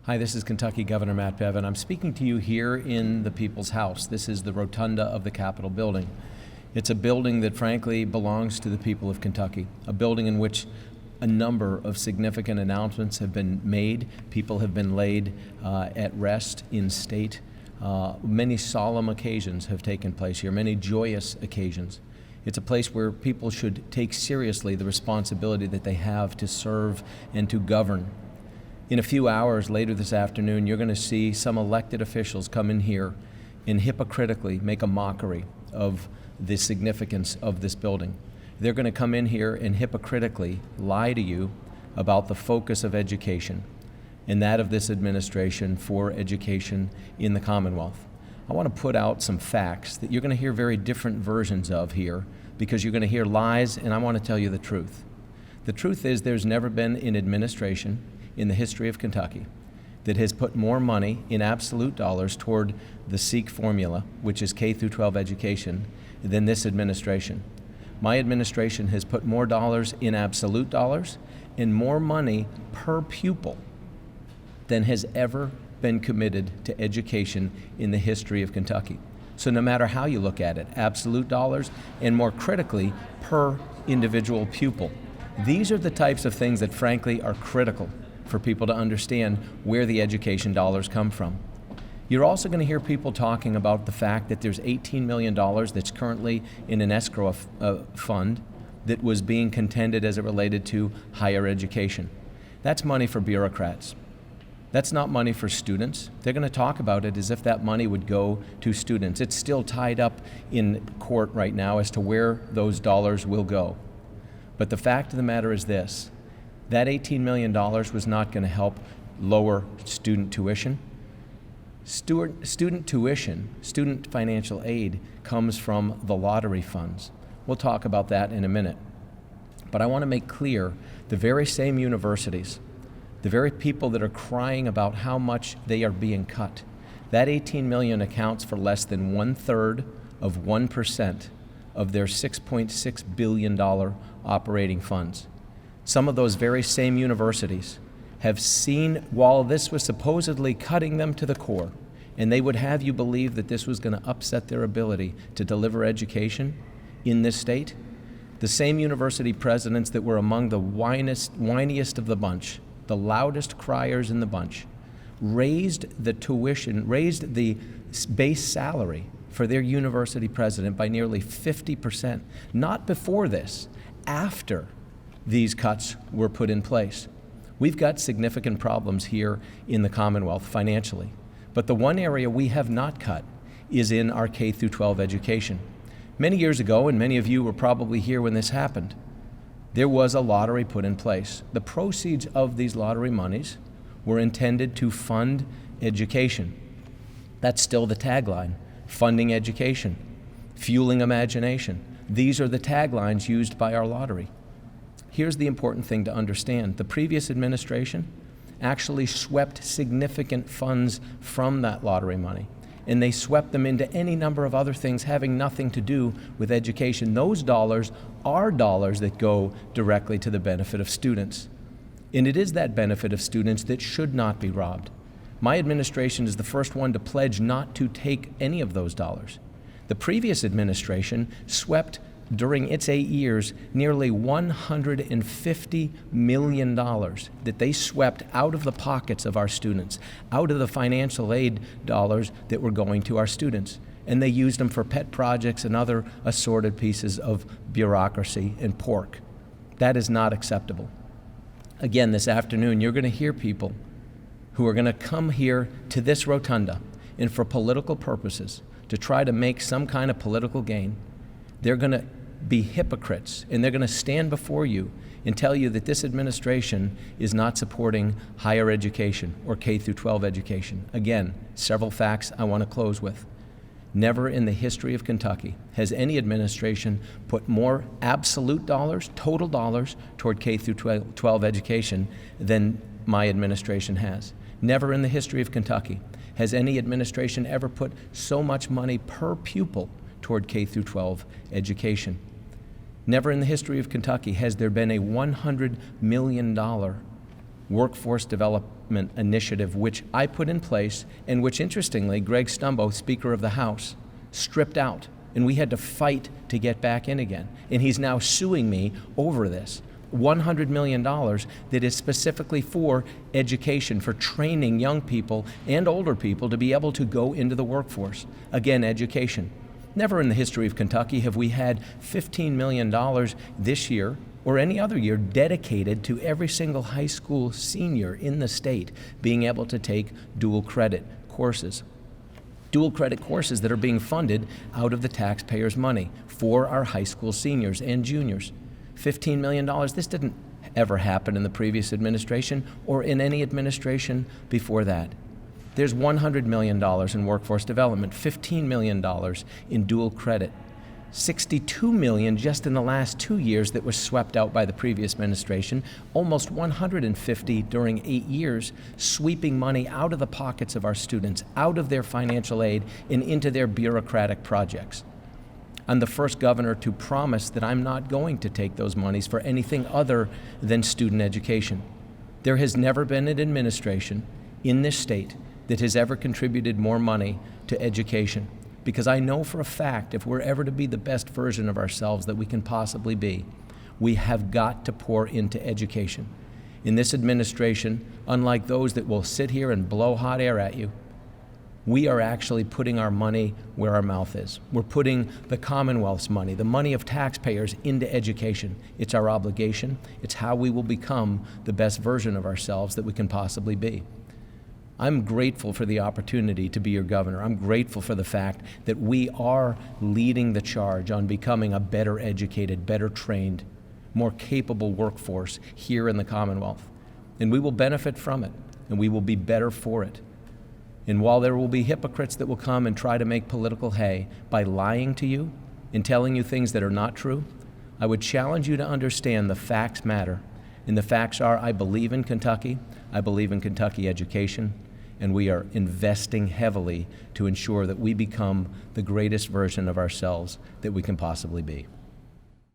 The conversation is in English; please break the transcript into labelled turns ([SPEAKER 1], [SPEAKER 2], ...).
[SPEAKER 1] Hi, this is Kentucky Governor Matt Bevin. I'm speaking to you here in the People's House. This is the rotunda of the Capitol building. It's a building that frankly belongs to the people of Kentucky, a building in which a number of significant announcements have been made. People have been laid at rest in state. Many solemn occasions have taken place here, many joyous occasions. It's a place where people should take seriously the responsibility that they have to serve and to govern. In a few hours later this afternoon, you're going to see some elected officials come in here and hypocritically make a mockery of the significance of this building. They're going to come in here and hypocritically lie to you about the focus of education and that of this administration for education in the Commonwealth. I want to put out some facts that you're going to hear very different versions of here because you're going to hear lies, and I want to tell you the truth. The truth is there's never been an administration in the history of Kentucky that has put more money in absolute dollars toward the SEEK formula, which is K through 12 education, than this administration. My administration has put more dollars in absolute dollars and more money per pupil than has ever been committed to education in the history of Kentucky. So no matter how you look at it, absolute dollars and more critically, per individual pupil. These are the types of things that frankly are critical for people to understand where the education dollars come from. You're also going to hear people talking about the fact that there's $18 million that's currently in an escrow fund that was being contended as it related to higher education. That's money for bureaucrats. That's not money for students. They're going to talk about it as if that money would go to students. It's still tied up in court right now as to where those dollars will go. But the fact of the matter is this: that $18 million was not going to help lower student tuition. Student tuition, student financial aid, comes from the lottery funds. We'll talk about that in a minute. But I want to make clear, the very same universities, the very people that are crying about how much they are being cut, that $18 million accounts for less than 1/3 of 1% of their $6.6 billion operating funds. Some of those very same universities have seen, while this was supposedly cutting them to the core, and they would have you believe that this was going to upset their ability to deliver education in this state, the same university presidents that were among the whiniest of the bunch, the loudest criers in the bunch, raised the tuition, raised the base salary for their university president by nearly 50%. Not before this, after these cuts were put in place. We've got significant problems here in the Commonwealth financially, but the one area we have not cut is in our K through 12 education. Many years ago, and many of you were probably here when this happened, there was a lottery put in place. The proceeds of these lottery monies were intended to fund education. That's still the tagline: funding education, fueling imagination. These are the taglines used by our lottery. Here's the important thing to understand. The previous administration actually swept significant funds from that lottery money, and they swept them into any number of other things having nothing to do with education. Those dollars are dollars that go directly to the benefit of students. And it is that benefit of students that should not be robbed. My administration is the first one to pledge not to take any of those dollars. The previous administration swept, during its 8 years, nearly $150 million that they swept out of the pockets of our students, out of the financial aid dollars that were going to our students. And they used them for pet projects and other assorted pieces of bureaucracy and pork. That is not acceptable. Again, this afternoon, you're going to hear people who are going to come here to this rotunda and for political purposes to try to make some kind of political gain. They're going to be hypocrites, and they're going to stand before you and tell you that this administration is not supporting higher education or K through 12 education. Again, several facts I want to close with. Never in the history of Kentucky has any administration put more absolute dollars, total dollars, toward K through 12 education than my administration has. Never in the history of Kentucky has any administration ever put so much money per pupil toward K through 12 education. Never in the history of Kentucky has there been a $100 million workforce development initiative, which I put in place and which, interestingly, Greg Stumbo, Speaker of the House, stripped out. And we had to fight to get back in again. And he's now suing me over this. $100 million that is specifically for education, for training young people and older people to be able to go into the workforce. Again, education. Never in the history of Kentucky have we had $15 million this year or any other year dedicated to every single high school senior in the state being able to take dual credit courses. Dual credit courses that are being funded out of the taxpayers' money for our high school seniors and juniors. $15 million, this didn't ever happen in the previous administration or in any administration before that. There's $100 million in workforce development, $15 million in dual credit, $62 million just in the last 2 years that was swept out by the previous administration, almost $150 during 8 years, sweeping money out of the pockets of our students, out of their financial aid and into their bureaucratic projects. I'm the first governor to promise that I'm not going to take those monies for anything other than student education. There has never been an administration in this state that has ever contributed more money to education, because I know for a fact if we're ever to be the best version of ourselves that we can possibly be, we have got to pour into education. In this administration, unlike those that will sit here and blow hot air at you, we are actually putting our money where our mouth is. We're putting the Commonwealth's money, the money of taxpayers, into education. It's our obligation. It's how we will become the best version of ourselves that we can possibly be. I'm grateful for the opportunity to be your governor. I'm grateful for the fact that we are leading the charge on becoming a better educated, better trained, more capable workforce here in the Commonwealth. And we will benefit from it, and we will be better for it. And while there will be hypocrites that will come and try to make political hay by lying to you and telling you things that are not true, I would challenge you to understand the facts matter. And the facts are, I believe in Kentucky education, and we are investing heavily to ensure that we become the greatest version of ourselves that we can possibly be.